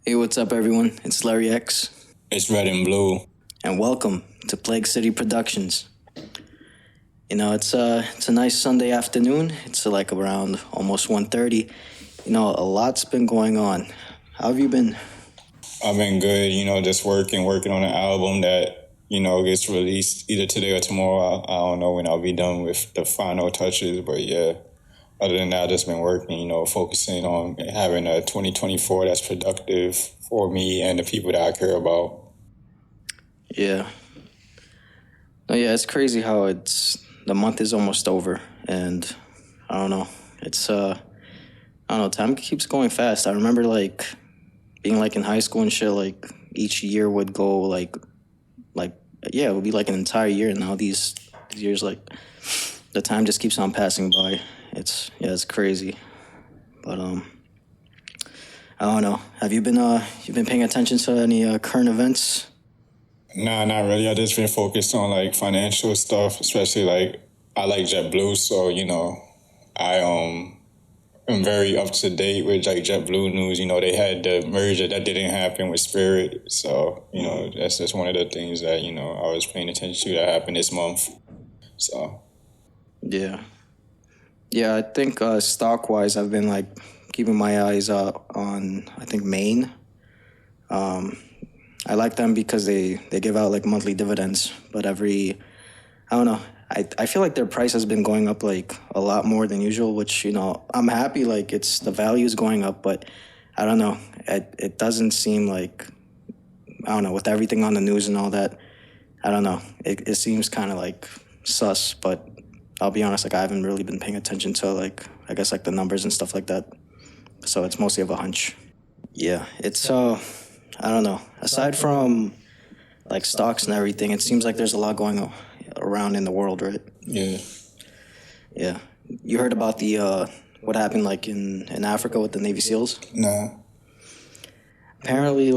Hey, what's up, everyone? It's Larry X, It's red and blue. and welcome to Plague City Productions. It's a nice Sunday afternoon. It's like around almost 1:30. A lot's been going on. How have you been? I've been good, just working on an album that, gets released either today or tomorrow. I don't know when I'll be done with the final touches, but yeah. Other than that, I've just been working, focusing on having a 2024 that's productive for me and the people that I care about. Yeah. No, yeah, it's crazy how the month is almost over, and I don't know. I don't know. Time keeps going fast. I remember being in high school and shit. Like each year would go yeah, it would be like an entire year. And now these years, the time just keeps on passing by. It's crazy. But I don't know. Have you been you've been paying attention to any current events? Nah, not really. I just been focused on financial stuff, especially I like JetBlue, so I am very up to date with JetBlue news. They had the merger that didn't happen with Spirit, so that's just one of the things that I was paying attention to that happened this month. So Yeah. Yeah, I think stock wise, I've been keeping my eyes on I think Maine. I like them because they give out monthly dividends, but I don't know. I feel like their price has been going up a lot more than usual, which I'm happy it's the value is going up, but I don't know. It doesn't seem I don't know, with everything on the news and all that. I don't know. It seems kind of sus, but I'll be honest, I haven't really been paying attention to I guess the numbers and stuff like that. So it's mostly of a hunch. Yeah, it's I don't know. Aside from stocks and everything, it seems like there's a lot going around in the world, right? yeah. Yeah. You heard about the what happened in Africa with the Navy SEALs? Nah. Apparently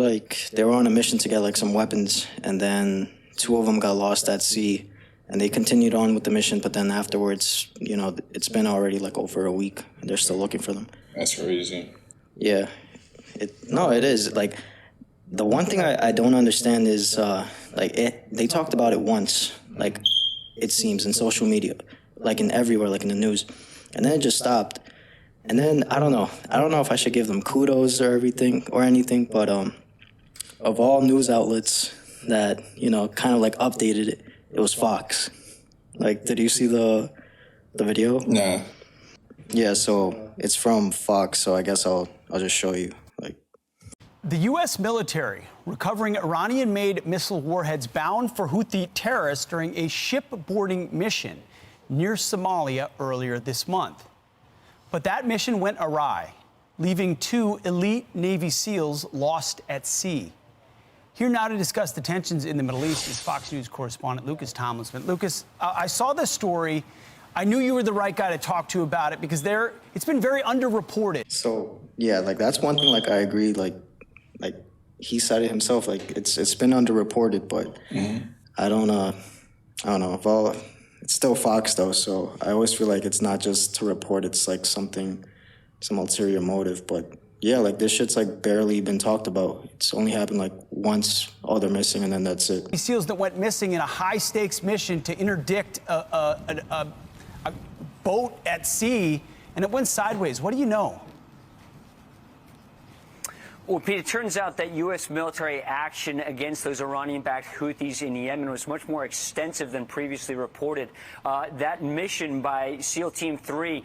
they were on a mission to get some weapons, and then two of them got lost at sea, and they continued on with the mission, but then afterwards, it's been already over a week and they're still looking for them. That's crazy. Yeah. It is. The one thing I don't understand is they talked about it once, it seems in social media, in everywhere, in the news, and then it just stopped. And then I don't know if I should give them kudos or everything or anything, but of all news outlets that kind of updated it, it was Fox. Did you see the video? Nah. Yeah, so it's from Fox, so I guess I'll just show you. The U.S. military recovering Iranian-made missile warheads bound for Houthi terrorists during a shipboarding mission near Somalia earlier this month. But that mission went awry, leaving two elite Navy SEALs lost at sea. Here now to discuss the tensions in the Middle East is Fox News correspondent Lucas Tomlinson. Lucas, I saw this story. I knew you were the right guy to talk to about it because it's been very underreported. So, yeah, that's one thing, I agree, he said it himself, it's been underreported, but I don't know. Well, it's still Fox though, so I always feel it's not just to report, it's some ulterior motive, but yeah, this shit's barely been talked about. It's only happened once, oh, they're missing, and then that's it. These SEALs that went missing in a high-stakes mission to interdict a boat at sea, and it went sideways. What do you know? Well, Pete, it turns out that U.S. military action against those Iranian-backed Houthis in Yemen was much more extensive than previously reported. That mission by SEAL Team 3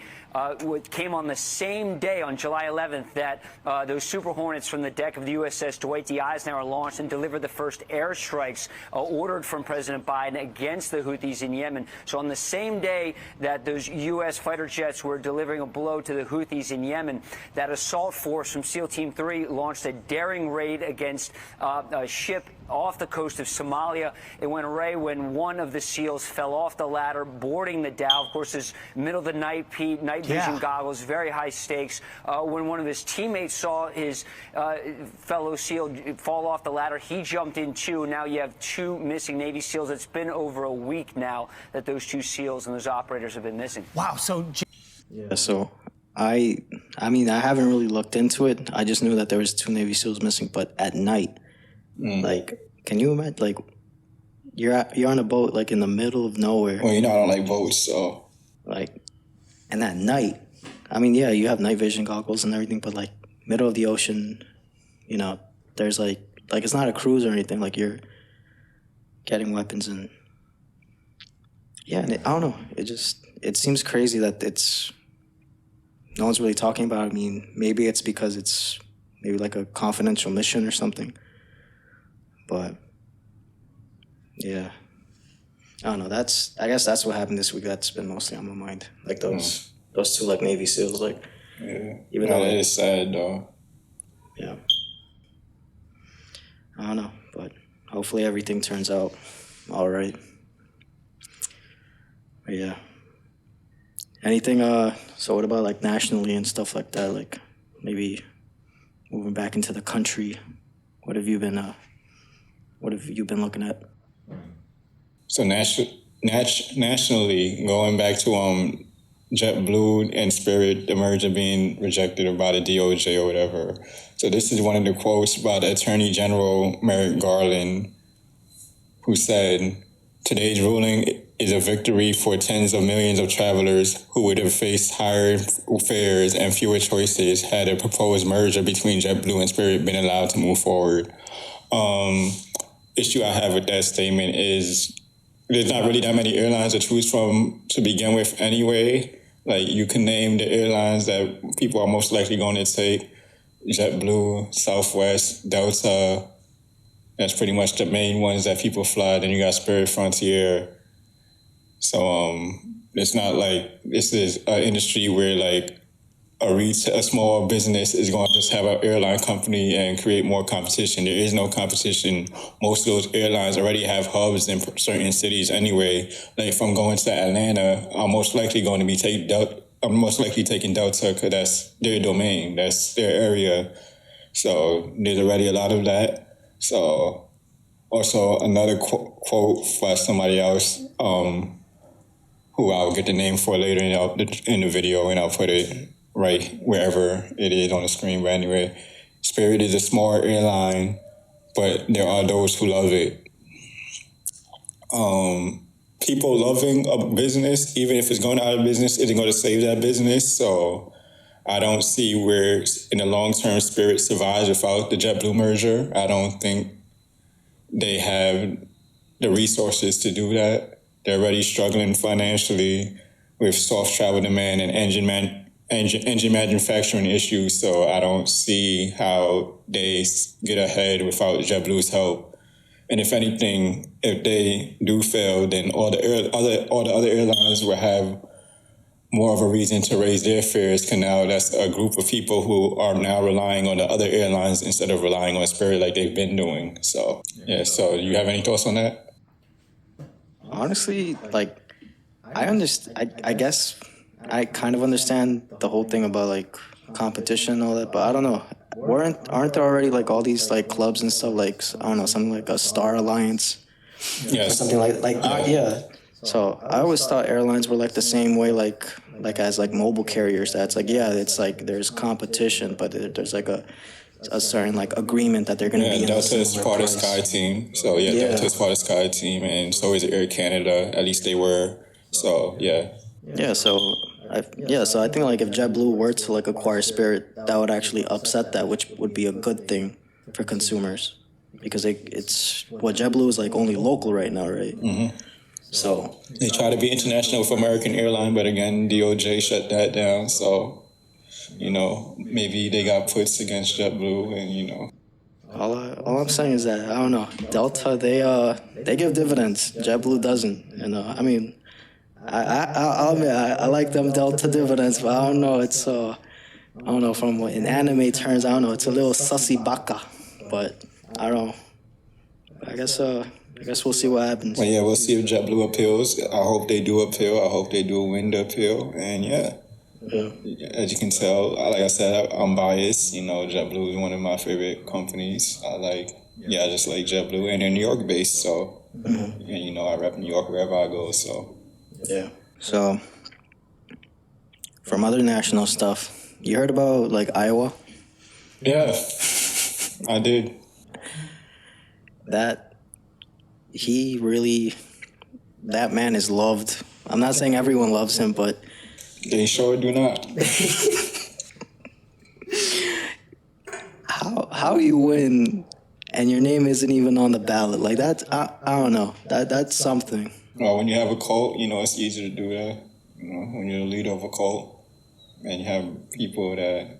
came on the same day, on July 11th, that those Super Hornets from the deck of the USS Dwight D. Eisenhower launched and delivered the first airstrikes ordered from President Biden against the Houthis in Yemen. So on the same day that those U.S. fighter jets were delivering a blow to the Houthis in Yemen, that assault force from SEAL Team 3 launched a daring raid against a ship off the coast of Somalia. It went awry when one of the SEALs fell off the ladder boarding the dhow. Of course, it's middle of the night, Pete, night vision goggles, very high stakes. When one of his teammates saw his fellow SEAL fall off the ladder, he jumped in too. Now you have two missing Navy SEALs. It's been over a week now that those two SEALs and those operators have been missing. Wow. So yeah, so I mean, I haven't really looked into it. I just knew that there was 2 Navy SEALs missing, but at night, like, can you imagine, like, you're on a boat, like, in the middle of nowhere, Well, you know, I don't like boats, so like, and at night, I mean, yeah, you have night vision goggles and everything, but, like, middle of the ocean, you know, there's, like, it's not a cruise or anything, like, you're getting weapons and, yeah, and I don't know, it seems crazy that no one's really talking about it. I mean, maybe it's because it's maybe like a confidential mission or something. But yeah, I don't know. I guess that's what happened this week. That's been mostly on my mind. Like those two like Navy SEALs. Like even though it is sad though. Yeah, I don't know, but hopefully everything turns out all right. But yeah. Anything, so what about like nationally and stuff like that? Like maybe moving back into the country. What have you been looking at? So nationally, going back to JetBlue and Spirit, the merger being rejected by the DOJ or whatever. So this is one of the quotes by the Attorney General Merrick Garland, who said, "Today's ruling is a victory for tens of millions of travelers who would have faced higher fares and fewer choices had a proposed merger between JetBlue and Spirit been allowed to move forward." Issue I have with that statement is there's not really that many airlines to choose from to begin with anyway. Like, you can name the airlines that people are most likely going to take: JetBlue, Southwest, Delta. That's pretty much the main ones that people fly. Then you got Spirit, Frontier. So it's not like this is an industry where like a small business is going to just have an airline company and create more competition. There is no competition. Most of those airlines already have hubs in certain cities anyway. Like if I'm going to Atlanta, I'm most likely taking Delta because that's their domain, that's their area. So there's already a lot of that. So also another quote by somebody else, who I'll get the name for later in the video, and I'll put it right wherever it is on the screen. But anyway, Spirit is a small airline, but there are those who love it. People loving a business, even if it's going out of business, isn't going to save that business. So I don't see where in the long term Spirit survives without the JetBlue merger. I don't think they have the resources to do that. They're already struggling financially with soft travel demand and engine manufacturing issues. So I don't see how they get ahead without JetBlue's help. And if anything, if they do fail, then all the other airlines will have more of a reason to raise their fares, because now that's a group of people who are now relying on the other airlines instead of relying on Spirit like they've been doing. So, yeah, so you have any thoughts on that? Honestly, like, I guess I kind of understand the whole thing about, like, competition and all that, but I don't know. Aren't there already, like, all these, like, clubs and stuff, like, I don't know, something like a Star Alliance? Yes. Something yeah. So I always thought airlines were, like, the same way, like as, like, mobile carriers. That's, like, yeah, it's, like, there's competition, but there's, like, a certain like agreement that they're going to be in Delta is part of SkyTeam. So Delta is part of SkyTeam, and so is Air Canada. At least they were. So so I think like if JetBlue were to like acquire Spirit, that would actually upset that, which would be a good thing for consumers, because it's what JetBlue is like only local right now, right? Mm-hmm. So they try to be international with American Airlines, but again, DOJ shut that down. So, maybe they got puts against JetBlue, and all I'm saying is that I don't know, Delta they give dividends, JetBlue doesn't. I mean, I'll admit I like them Delta dividends, but I don't know. It's I don't know, from in anime terms, I don't know. It's a little sussy baka, but I don't know. I guess we'll see what happens. Well, yeah, we'll see if JetBlue appeals. I hope they do appeal. I hope they do win the appeal, and yeah. As you can tell, like I said, I'm biased. JetBlue is one of my favorite companies. I just like JetBlue, and they're New York based, so I rep New York wherever I go. So yeah. So from other national stuff, you heard about like Iowa? Yeah, I did. That man is loved. I'm not saying everyone loves him, but They sure do not. how you win and your name isn't even on the ballot? Like that's I don't know. That's something. Well, when you have a cult, it's easy to do that. When you're the leader of a cult and you have people that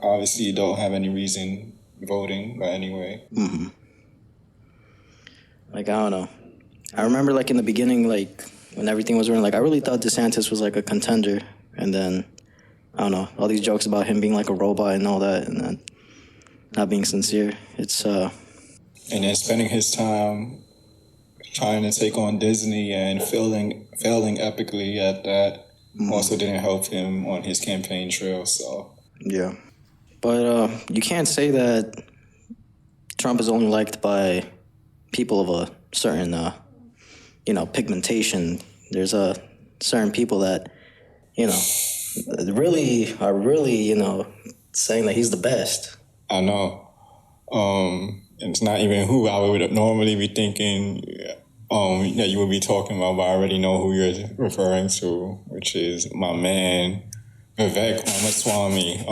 obviously don't have any reason voting, but anyway. Mm-hmm. Like, I don't know. I remember, like, in the beginning, like, when everything was running, like, I really thought DeSantis was, like, a contender. And then, I don't know, all these jokes about him being, like, a robot and all that, and then not being sincere. It's, And then spending his time trying to take on Disney and failing epically at that also didn't help him on his campaign trail, so. Yeah. But you can't say that Trump is only liked by people of a certain, pigmentation. There's certain people that, really are saying that he's the best. I know. It's not even who I would normally be thinking that you would be talking about, but I already know who you're referring to, which is my man, Vivek Ramaswamy.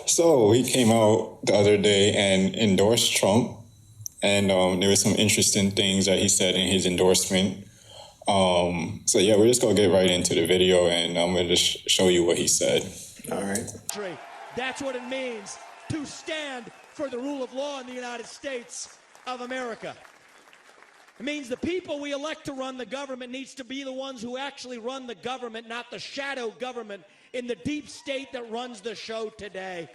So he came out the other day and endorsed Trump. And there were some interesting things that he said in his endorsement. So yeah, we're just going to get right into the video, and I'm going to just show you what he said. All right. That's what it means to stand for the rule of law in the United States of America. It means the people we elect to run the government needs to be the ones who actually run the government, not the shadow government in the deep state that runs the show today.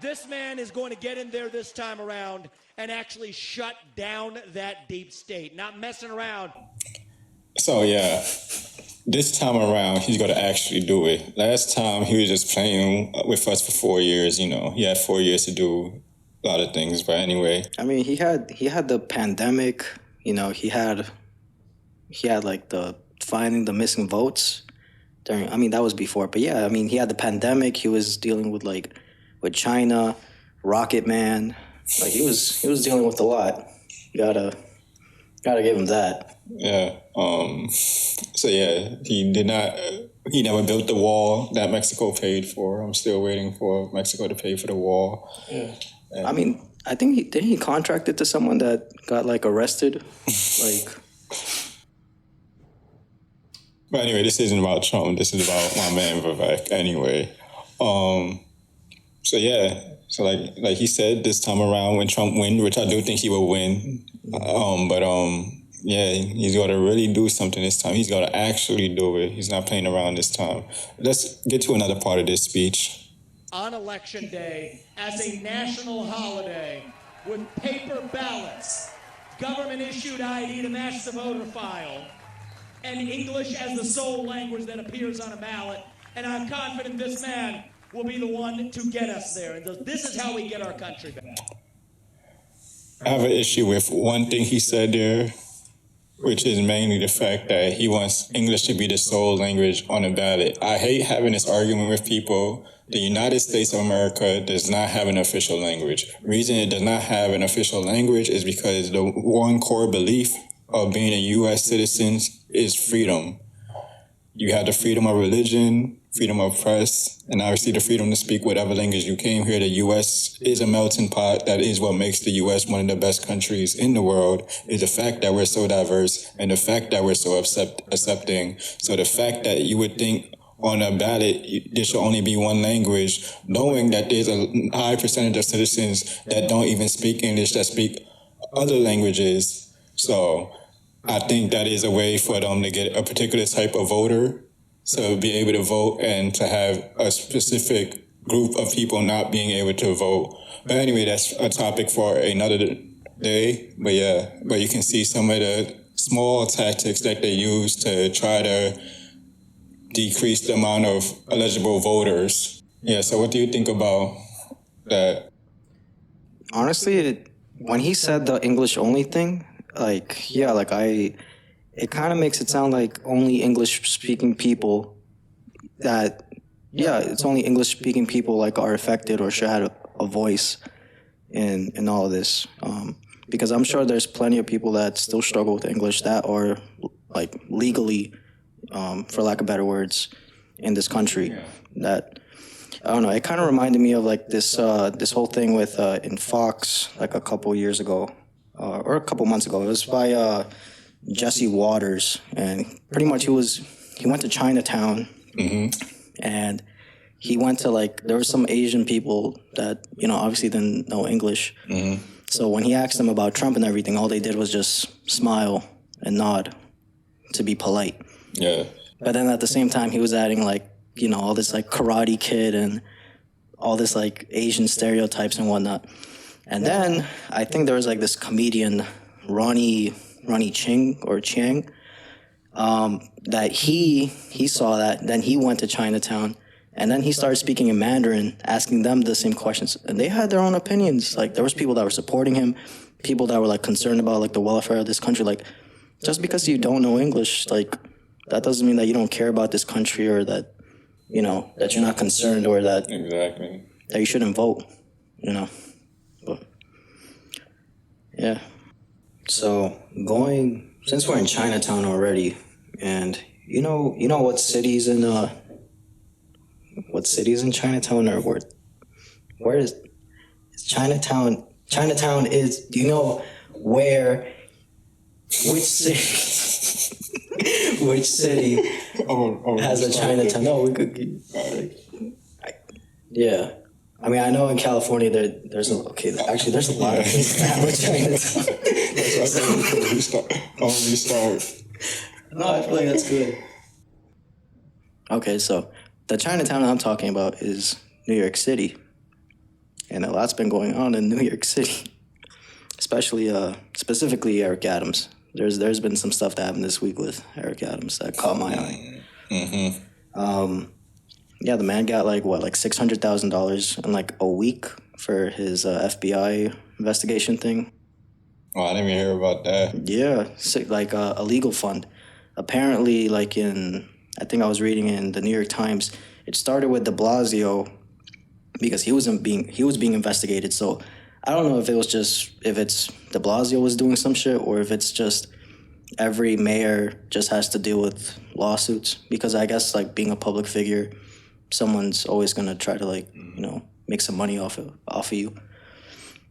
This man is going to get in there this time around and actually shut down that deep state, not messing around. So yeah, this time around, he's going to actually do it. Last time, he was just playing with us for 4 years, He had 4 years to do a lot of things, but anyway. I mean, he had the pandemic, he had like the finding the missing votes during, that was before, but yeah, he had the pandemic, he was dealing with with China, Rocket Man, he was dealing with a lot. Gotta give him that. Yeah. So yeah, he never built the wall that Mexico paid for. I'm still waiting for Mexico to pay for the wall. Yeah. And I think he contracted to someone that got arrested, But anyway, this isn't about Trump. This is about my man Vivek. Anyway, so yeah, so like he said, this time around when Trump wins, which I do think he will win, yeah, he's got to really do something this time. He's got to actually do it. He's not playing around this time. Let's get to another part of this speech. On Election Day, as a national holiday, with paper ballots, government-issued ID to match the voter file, and English as the sole language that appears on a ballot, and I'm confident this man will be the one to get us there. And this is how we get our country back. I have an issue with one thing he said there, which is mainly the fact that he wants English to be the sole language on a ballot. I hate having this argument with people. The United States of America does not have an official language. The reason it does not have an official language is because the one core belief of being a U.S. citizen is freedom. You have the freedom of religion, freedom of press, and obviously the freedom to speak whatever language you came here. The U.S. is a melting pot. That is what makes the U.S. one of the best countries in the world, is the fact that we're so diverse and the fact that we're so accepting. So the fact that you would think on a ballot there should only be one language, knowing that there's a high percentage of citizens that don't even speak English, that speak other languages. So I think that is a way for them to get a particular type of voter, so be able to vote and to have a specific group of people not being able to vote. But anyway, that's a topic for another day. But yeah, but you can see some of the small tactics that they use to try to decrease the amount of eligible voters. Yeah, so what do you think about that? Honestly, when he said the English only thing, it kind of makes it sound like only English speaking people that, yeah, it's only English-speaking people like are affected or should have a voice in all of this. Because I'm sure there's plenty of people that still struggle with English that are like legally, for lack of better words, in this country. That, I don't know, it kind of reminded me of like this whole thing with in Fox like a couple years ago, or a couple months ago. It was by Jesse Waters, and pretty much he went to Chinatown, and he went to like, there were some Asian people that, you know, obviously didn't know English. So when he asked them about Trump and everything, all they did was just smile and nod to be polite. Yeah. But then at the same time, he was adding like, you know, all this like Karate Kid and all this like Asian stereotypes and whatnot. And then I think there was like this comedian, Ronnie Ching or Chiang, that he saw that. Then he went to Chinatown, and then he started speaking in Mandarin, asking them the same questions. And they had their own opinions. Like there was people that were supporting him, people that were like concerned about like the welfare of this country. Like just because you don't know English, like that doesn't mean that you don't care about this country, or that, you know, that you're not concerned, or that that you shouldn't vote, you know. But yeah. So since we're in Chinatown already, and you know what cities in Chinatown, or where is Chinatown? Chinatown is, do you know which city has a Chinatown? No, we could. Yeah, I mean, I know in California there's a lot of things that have a Chinatown. Restart. No, I feel like that's good. Okay, so the Chinatown I'm talking about is New York City, and a lot's been going on in New York City, especially specifically Eric Adams. There's been some stuff that happened this week with Eric Adams that caught my eye. Yeah, the man got like $600,000 in like a week for his FBI investigation thing. Oh, I didn't even hear about that. Yeah, like a legal fund. Apparently, like I think I was reading in the New York Times, it started with de Blasio because he was being investigated. So I don't know if it's de Blasio was doing some shit, or if it's just every mayor just has to deal with lawsuits, because I guess like being a public figure, someone's always gonna try to like, you know, make some money off of you.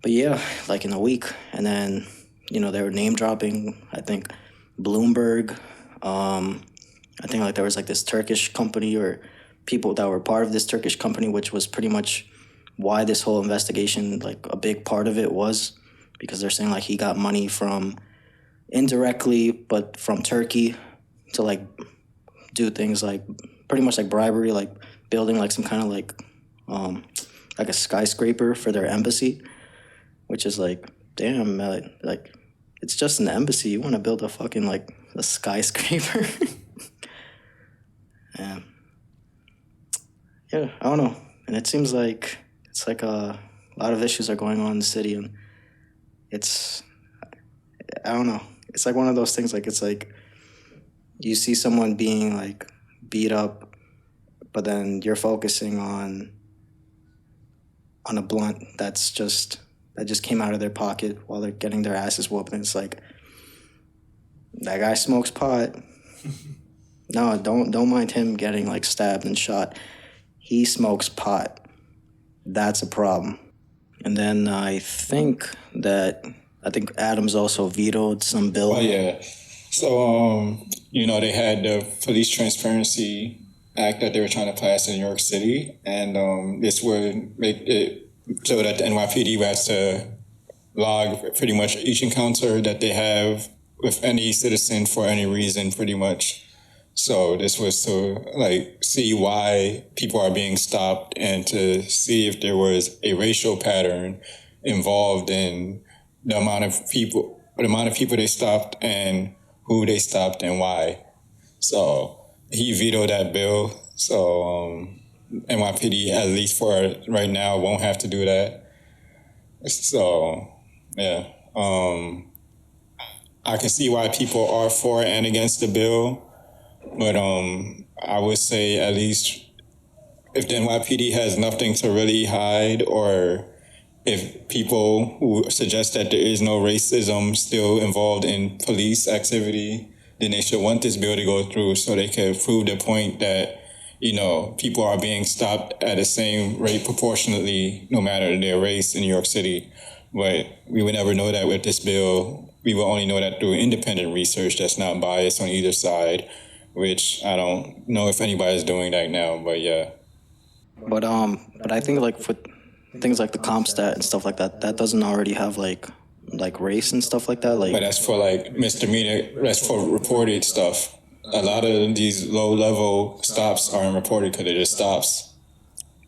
But yeah, like in a week, and then, you know, they were name dropping, I think Bloomberg, I think like there was like this Turkish company or people that were part of this Turkish company, which was pretty much why this whole investigation, like a big part of it was because they're saying like he got money from indirectly, but from Turkey to like do things like pretty much like bribery, like building like some kind of like a skyscraper for their embassy, which is like, damn, like it's just an embassy. You want to build a fucking like a skyscraper? Yeah, I don't know. And it seems like it's like a lot of issues are going on in the city, and I don't know. It's like one of those things, like it's like you see someone being like beat up, but then you're focusing on a blunt that just came out of their pocket while they're getting their asses whooped, and it's like, that guy smokes pot. No, don't mind him getting like stabbed and shot. He smokes pot. That's a problem. And then I think Adams also vetoed some bill. Oh yeah. So you know, they had the Police Transparency Act that they were trying to pass in New York City, and this would make it so that the NYPD has to log pretty much each encounter that they have with any citizen for any reason, pretty much. So this was to like see why people are being stopped and to see if there was a racial pattern involved in the amount of people they stopped and who they stopped and why. So he vetoed that bill. So NYPD, at least for right now, won't have to do that. So yeah, I can see why people are for and against the bill. But I would say at least if the NYPD has nothing to really hide, or if people who suggest that there is no racism still involved in police activity, then they should want this bill to go through so they can prove the point that, you know, people are being stopped at the same rate proportionately, no matter their race in New York City. But we would never know that with this bill. We will only know that through independent research that's not biased on either side, which I don't know if anybody's doing that now, but yeah. But I think like for things like the CompStat and stuff like that, that doesn't already have like race and stuff like that. Like, But that's for like misdemeanor, that's for reported stuff. A lot of these low-level stops aren't reported because they're just stops.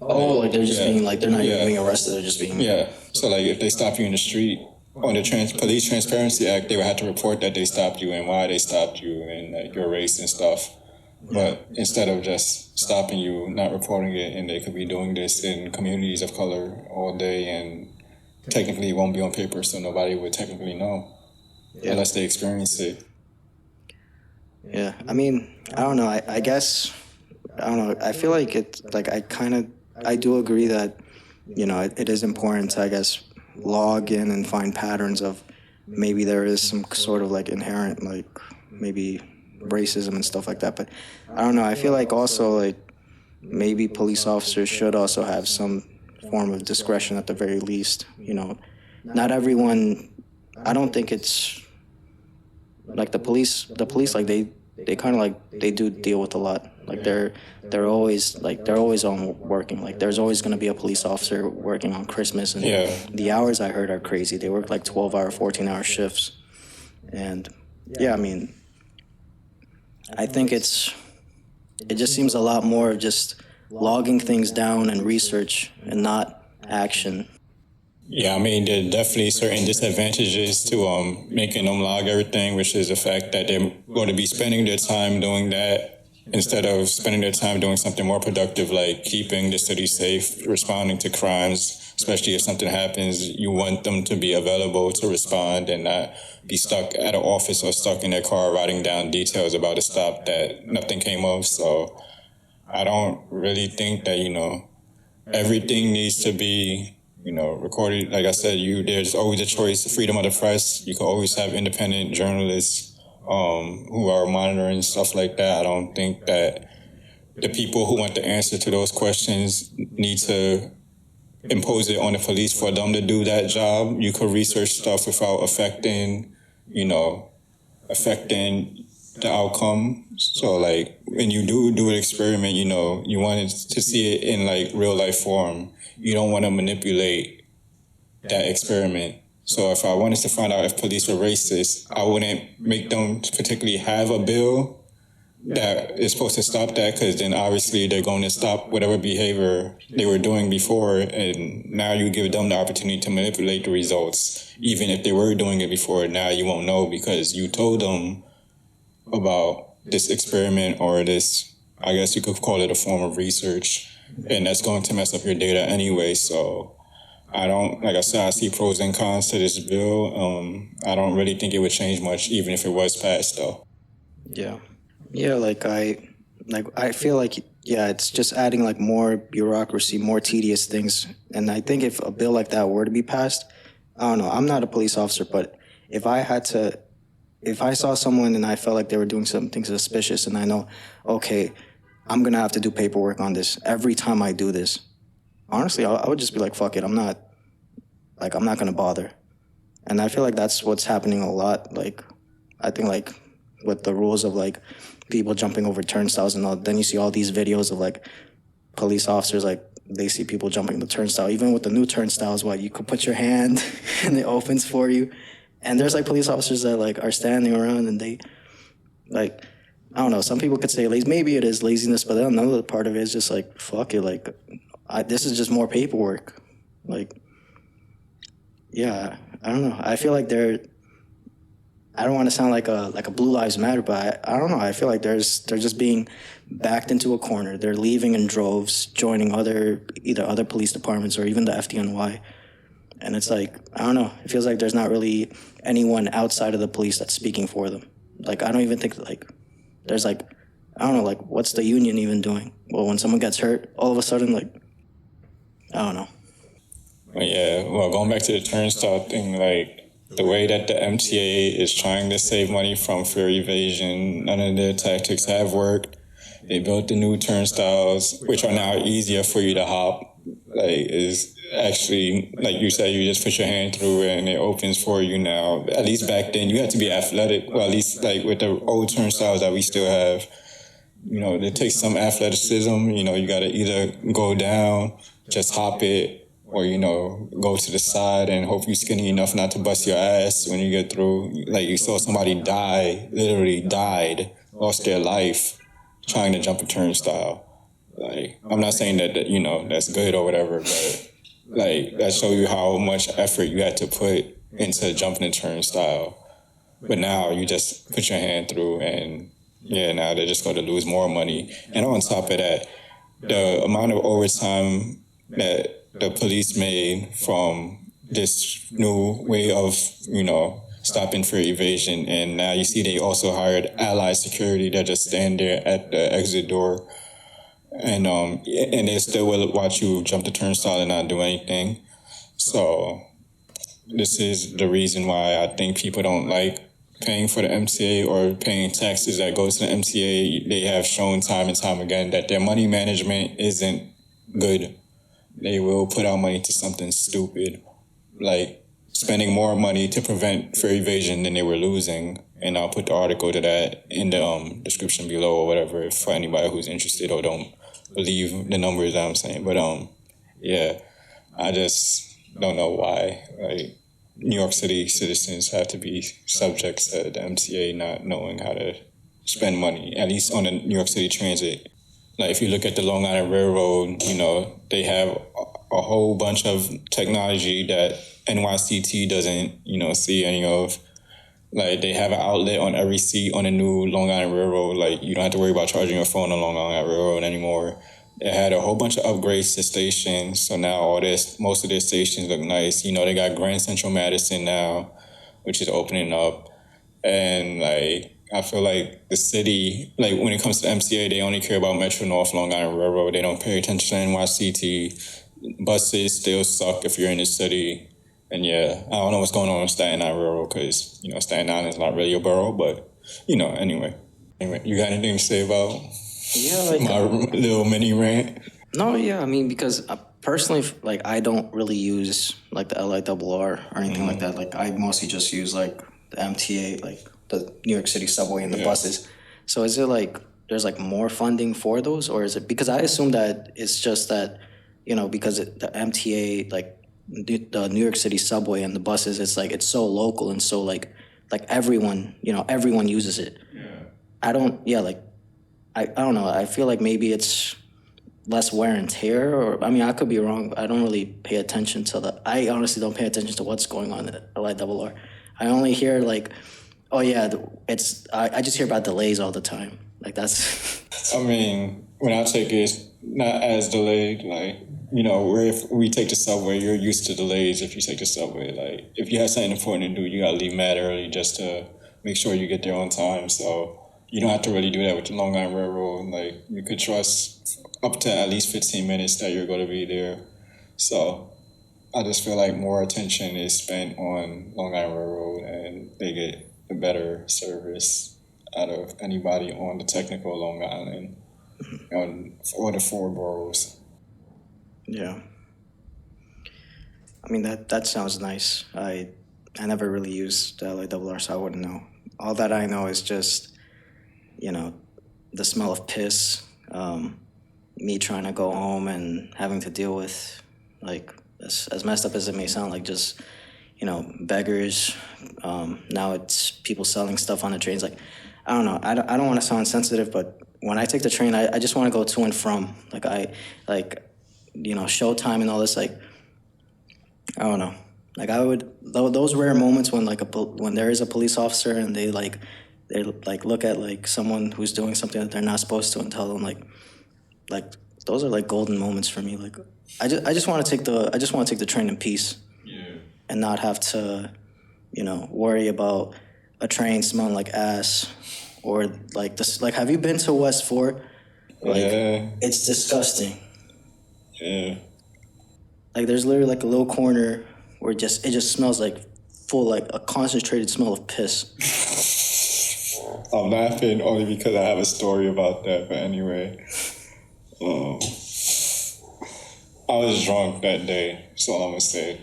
oh, like they're just Yeah. being like they're not Yeah. even being arrested. They're just being Yeah, so like if they stop you in the street, on the Police Transparency Act, they would have to report that they stopped you and why they stopped you and like your race and stuff. But instead of just stopping you, not reporting it, and they could be doing this in communities of color all day, and technically it won't be on paper, so nobody would technically know unless they experience it. Yeah, I mean, I don't know. I guess, I don't know. I feel like it's like I do agree that, you know, it is important to, I guess, log in and find patterns of maybe there is some sort of like inherent, like maybe racism and stuff like that. But I don't know. I feel like also like maybe police officers should also have some form of discretion at the very least. You know, not everyone, I don't think it's like the police like they kind of like they do deal with a lot. Like they're always on working. Like there's always going to be a police officer working on Christmas, and Yeah. the hours I heard are crazy. They work like 12-hour, 14-hour shifts. And yeah, I mean, I think it just seems a lot more of just logging things down and research and not action. Yeah, I mean, there are definitely certain disadvantages to making them log everything, which is the fact that they're going to be spending their time doing that instead of spending their time doing something more productive, like keeping the city safe, responding to crimes, especially if something happens. You want them to be available to respond and not be stuck at an office or stuck in their car writing down details about a stop that nothing came of. So I don't really think that, you know, everything needs to be, you know, recorded. Like I said, there's always a choice, freedom of the press. You can always have independent journalists who are monitoring stuff like that. I don't think that the people who want the answer to those questions need to impose it on the police for them to do that job. You could research stuff without affecting the outcome. So like when you do an experiment, you know, you want to see it in like real life form. You don't want to manipulate that experiment. So if I wanted to find out if police were racist, I wouldn't make them particularly have a bill that is supposed to stop that, because then obviously they're going to stop whatever behavior they were doing before, and now you give them the opportunity to manipulate the results. Even if they were doing it before, now you won't know because you told them about this experiment or this, I guess you could call it a form of research, and that's going to mess up your data anyway. So like I said, I see pros and cons to this bill. I don't really think it would change much, even if it was passed, though. Yeah. Yeah, I feel like, yeah, it's just adding like more bureaucracy, more tedious things. And I think if a bill like that were to be passed, I don't know, I'm not a police officer, but if I saw someone and I felt like they were doing something suspicious and I know, okay, I'm going to have to do paperwork on this every time I do this, honestly, I would just be like, fuck it, I'm not going to bother. And I feel like that's what's happening a lot. Like, I think like with the rules of like people jumping over turnstiles and all, then you see all these videos of like police officers, like they see people jumping the turnstile. Even with the new turnstiles, you could put your hand and it opens for you. And there's like police officers that like are standing around and they like, I don't know, some people could say lazy. Maybe it is laziness, but then another part of it is just like, fuck it, like this is just more paperwork. Like, yeah, I don't know. I feel like I don't want to sound like a Blue Lives Matter, but I don't know. I feel like they're just being backed into a corner. They're leaving in droves, joining either other police departments or even the FDNY. And it's like, I don't know. It feels like there's not really anyone outside of the police that's speaking for them. Like, I don't even think like there's like I don't know, like, what's the union even doing? Well, when someone gets hurt, all of a sudden, like, I don't know. But yeah, well, going back to the turnstile thing, like, the way that the MTA is trying to save money from fare evasion, none of their tactics have worked. They built the new turnstiles, which are now easier for you to hop. Like, is actually, like you said, you just put your hand through it and it opens for you now. At least back then, you had to be athletic. Well, at least, like, with the old turnstiles that we still have, you know, it takes some athleticism. You know, you got to either go down, just hop it, or, you know, go to the side and hope you're skinny enough not to bust your ass when you get through. Like, you saw somebody die, literally died, lost their life trying to jump a turnstile. Like, I'm not saying that, you know, that's good or whatever, but, like, that shows you how much effort you had to put into jumping a turnstile. But now you just put your hand through and, yeah, now they're just going to lose more money. And on top of that, the amount of overtime that the police made from this new way of, you know, stopping fare evasion. And now you see they also hired allied security that just stand there at the exit door. And they still will watch you jump the turnstile and not do anything. So this is the reason why I think people don't like paying for the MTA or paying taxes that go to the MTA. They have shown time and time again that their money management isn't good. They will put out money to something stupid, like spending more money to prevent fare evasion than they were losing. And I'll put the article to that in the description below or whatever for anybody who's interested or don't believe the numbers that I'm saying. But yeah, I just don't know why. Like, New York City citizens have to be subjects to the MTA not knowing how to spend money, at least on the New York City Transit. Like, if you look at the Long Island Railroad, you know, they have a whole bunch of technology that NYCT doesn't, you know, see any of. Like, they have an outlet on every seat on the new Long Island Railroad. Like, you don't have to worry about charging your phone on Long Island Railroad anymore. They had a whole bunch of upgrades to stations, so now most of their stations look nice. You know, they got Grand Central Madison now, which is opening up. And, like, I feel like the city, like, when it comes to MTA, they only care about Metro North, Long Island Railroad. They don't pay attention to NYCT. Buses still suck if you're in the city. And, yeah, I don't know what's going on with Staten Island Railroad because, you know, Staten Island is not really a borough. But, you know, anyway, you got anything to say about my little mini rant? No, yeah, I mean, because personally, like, I don't really use, like, the LIRR or anything like that. Like, I mostly just use, like, the MTA, like, the New York City subway and the buses. So is it, like, there's, like, more funding for those? Or is it, because I assume that it's just that, you know, because the MTA, like, the New York City subway and the buses, it's, like, it's so local and so, like everyone, you know, everyone uses it. I don't know. I feel like maybe it's less wear and tear, or, I mean, I could be wrong. I don't really pay attention to I honestly don't pay attention to what's going on at LIRR. I only hear, like, oh yeah, I just hear about delays all the time. Like, that's. I mean, when I take it, it's not as delayed. Like, you know, where if we take the subway, you're used to delays if you take the subway. Like, if you have something important to do, you gotta leave mad early just to make sure you get there on time. So you don't have to really do that with the Long Island Railroad. Like, you could trust up to at least 15 minutes that you're going to be there. So I just feel like more attention is spent on Long Island Railroad and they get a better service out of anybody on the technical Long Island or the four boroughs. Yeah. I mean, that sounds nice. I never really used the LIRR, so I wouldn't know. All that I know is just, you know, the smell of piss, me trying to go home and having to deal with, like, as messed up as it may sound, like, just, you know, beggars. Now it's people selling stuff on the trains. Like, I don't know. I don't want to sound insensitive, but when I take the train, I just want to go to and from. Like, you know, showtime and all this, like, I don't know. Like, those rare moments when, like, when there is a police officer and they look at, like, someone who's doing something that they're not supposed to and tell them, like those are, like, golden moments for me. Like, I just want to take the train in peace. Yeah. And not have to, you know, worry about a train smelling like ass or like this. Like, have you been to West 4? Like, Yeah. it's disgusting. Yeah. Like, there's literally like a little corner where it just smells like full, like a concentrated smell of piss. I'm laughing only because I have a story about that. But anyway, I was drunk that day. That's all I'm gonna say.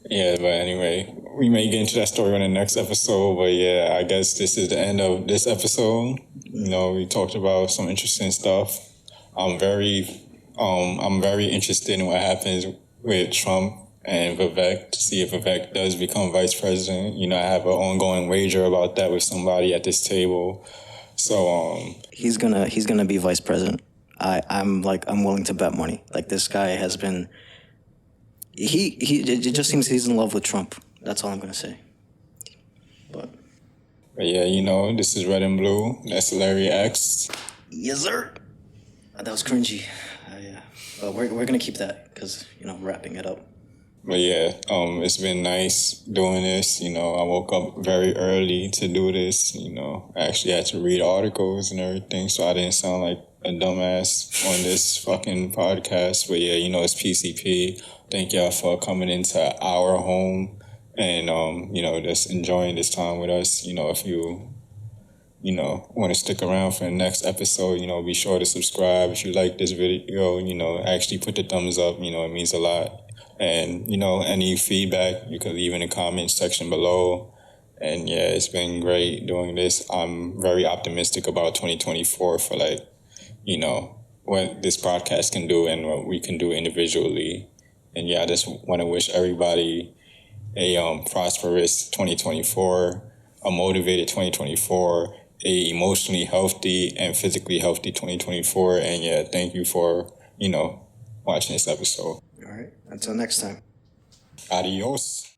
Yeah, but anyway, we may get into that story on the next episode. But yeah, I guess this is the end of this episode. You know, we talked about some interesting stuff. I'm very interested in what happens with Trump and Vivek, to see if Vivek does become vice president. You know, I have an ongoing wager about that with somebody at this table. So He's gonna be vice president. I'm willing to bet money. Like, this guy has been. It just seems he's in love with Trump. That's all I'm gonna say. But yeah, you know, this is Red and Blue. That's Larry X. yes, sir. That was cringy. Yeah, but we're gonna keep that because wrapping it up. But yeah, it's been nice doing this. You know, I woke up very early to do this. You know, I actually had to read articles and everything, so I didn't sound like a dumbass on this fucking podcast. But yeah, you know, it's PCP. Thank y'all for coming into our home and, just enjoying this time with us. You know, if you want to stick around for the next episode, be sure to subscribe. If you like this video, actually put the thumbs up. It means a lot. And, any feedback, you can leave in the comments section below. And yeah, it's been great doing this. I'm very optimistic about 2024 for what this podcast can do and what we can do individually. And yeah, I just want to wish everybody a prosperous 2024, a motivated 2024, a emotionally healthy and physically healthy 2024. And yeah, thank you for, watching this episode. All right. Until next time. Adios.